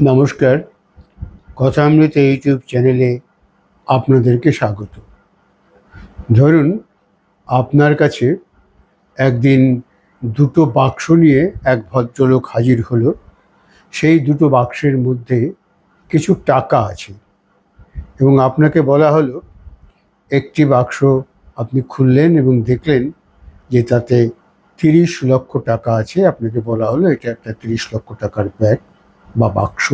নমস্কার, কথামৃত ইউটিউব চ্যানেলে আপনাদেরকে স্বাগত। ধরুন, আপনার কাছে একদিন দুটো বাক্স নিয়ে এক ভদ্রলোক হাজির হলো। সেই দুটো বাক্সের মধ্যে কিছু টাকা আছে এবং আপনাকে বলা হলো, একটি বাক্স আপনি খুললেন এবং দেখলেন যে তাতে 30 লক্ষ টাকা আছে। আপনাকে বলা হলো এটা একটা 30 লক্ষ টাকার ব্যাগ বা বাক্স।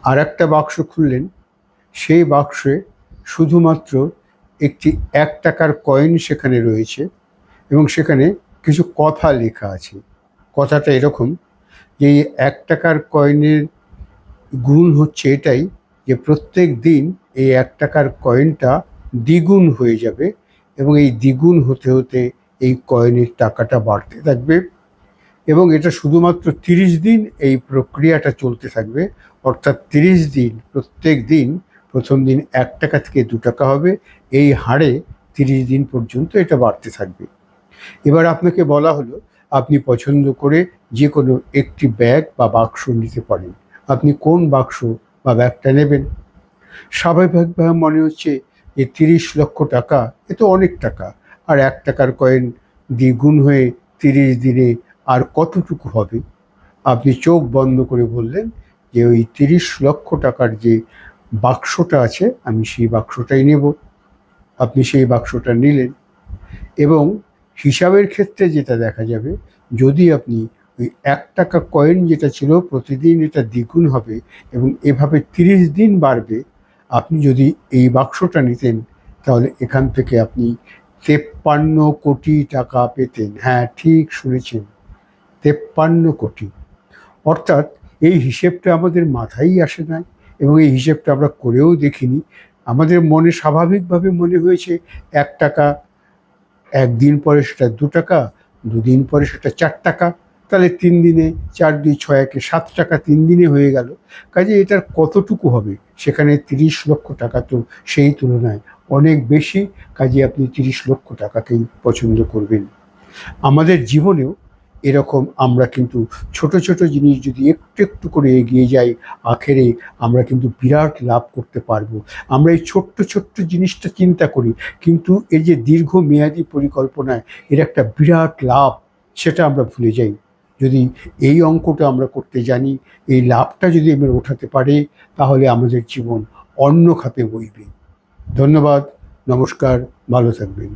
আর একটা বাক্স খুললেন, সেই বাক্সে শুধুমাত্র একটি 1 টাকার কয়েন সেখানে রয়েছে এবং সেখানে কিছু কথা লেখা আছে। কথাটা এরকম যে এই 1 টাকার কয়েনের গুণ হচ্ছে এটাই যে প্রত্যেক দিন এই 1 টাকার কয়েনটা দ্বিগুণ হয়ে যাবে এবং এই দ্বিগুণ হতে হতে এই কয়েনের টাকাটা বাড়তে থাকবে এবং এটা শুধুমাত্র 30 দিন এই প্রক্রিয়াটা চলতে থাকবে। অর্থাৎ 30 দিন, প্রত্যেক দিন প্রথম দিন 1 টাকা থেকে 2 টাকা হবে, এই হারে 30 দিন পর্যন্ত এটা বাড়তে থাকবে। এবার আপনাকে বলা হলো আপনি পছন্দ করে যে কোনো একটি ব্যাগ বা বাক্স নিতে পারেন। আপনি কোন বাক্স বা ব্যাগটা নেবেন? স্বাভাবিকভাবে মনে হচ্ছে যে 30 লক্ষ টাকা, এ তো অনেক টাকা। আর 1 টাকার কয়েন দ্বিগুণ হয়ে 30 দিনে আর কতটুকু হবে? আপনি চোখ বন্ধ করে বললেন যে ওই 30 লক্ষ টাকার যে বাক্সটা আছে আমি সেই বাক্সটাই নেব। আপনি সেই বাক্সটা নিলেন এবং হিসাবের ক্ষেত্রে যেটা দেখা যাবে, যদি আপনি ওই 1 টাকা কয়েন যেটা ছিল প্রতিদিন এটা দ্বিগুণ হবে এবং এভাবে 30 দিন বাড়বে। আপনি যদি এই বাক্সটা নিতেন তাহলে এখান থেকে আপনি 53 কোটি টাকা পেতেন। হ্যাঁ, ঠিক শুনেছেন, 53 কোটি। অর্থাৎ এই হিসেবটা আমাদের মাথায় আসে না এবং এই হিসেবটা আমরা করেও দেখিনি। আমাদের মনে স্বাভাবিকভাবে মনে হয়েছে 1 টাকা, একদিন পরে সেটা 2 টাকা, দুদিন পরে সেটা 4 টাকা, তাহলে 3 দিনে 4 2 6 একে 7 টাকা 3 দিনে হয়ে গেল। কাজে এটার কতটুকু হবে? সেখানে 30 লক্ষ টাকা তো সেই তুলনায় অনেক বেশি। কাজে আপনি 30 লক্ষ টাকাকেই পছন্দ করবেন। আমাদের জীবনেও এরকম আমরা কিন্তু ছোট ছোট জিনিস যদি একটু একটু করে এগিয়ে যাই, আখেরে আমরা কিন্তু বিরাট লাভ করতে পারবো। আমরা এই ছোট্ট ছোট্ট জিনিসটা চিন্তা করি, কিন্তু এই যে দীর্ঘমেয়াদী পরিকল্পনায় এর একটা বিরাট লাভ, সেটা আমরা ভুলে যাই। যদি এই অঙ্কটা আমরা করতে জানি, এই লাভটা যদি আমরা ওঠাতে পারি, তাহলে আমাদের জীবন অন্য খাপে বইবে। ধন্যবাদ, নমস্কার, ভালো থাকবেন।